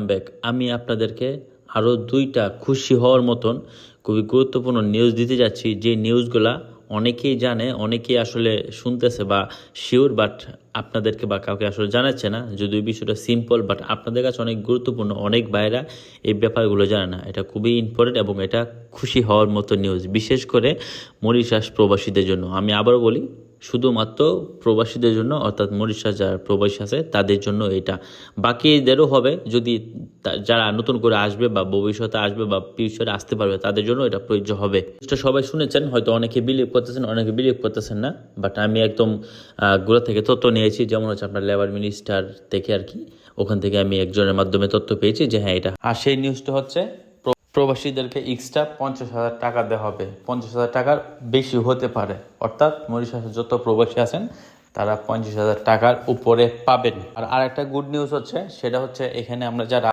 Back আমি আপনাদেরকে আরও দুইটা খুশি হওয়ার মতন খুবই গুরুত্বপূর্ণ নিউজ দিতে যাচ্ছি, যে নিউজগুলা অনেকেই জানে, অনেকেই আসলে শুনতেছে বা শিওর, বাট আপনাদেরকে বা কাউকে আসলে জানাচ্ছে না। যদিও বিষয়টা সিম্পল, বাট আপনাদের কাছে অনেক গুরুত্বপূর্ণ। অনেক ভাইরা এই ব্যাপারগুলো জানে না। এটা খুবই ইম্পর্টেন্ট এবং এটা খুশি হওয়ার মতো নিউজ, বিশেষ করে মরিশাস প্রবাসীদের জন্য। আমি আবারও বলি, শুধুমাত্র প্রবাসীদের জন্য, অর্থাৎ মরিশাস যারা প্রবাসী আছে তাদের জন্য এটা। বাকিদেরও হবে, যদি যারা নতুন করে আসবে বা ভবিষ্যতে আসবে বা ফিউচারে আসতে পারবে তাদের জন্য এটা প্রযোজ্য হবে। এটা সবাই শুনেছেন, হয়তো অনেকে বিলিভ করতেছেন, অনেকে বিলিভ করতেছেন না, বাট আমি একদম গোড়া থেকে তথ্য নিয়েছি। যেমন হচ্ছে আপনার লেবার মিনিস্টার থেকে আর কি, ওখান থেকে আমি একজনের মাধ্যমে তথ্য পেয়েছি যে হ্যাঁ এটা। আর সেই নিউজটা হচ্ছে প্রবাসীদেরকে এক্সট্রা 50,000 টাকা দেওয়া হবে। 50,000 টাকার বেশি হতে পারে, অর্থাৎ মরিশাসে যত প্রবাসী আছেন তারা 50,000 টাকার উপরে পাবেন। আর আরেকটা গুড নিউজ হচ্ছে, সেটা হচ্ছে এখানে আমরা যারা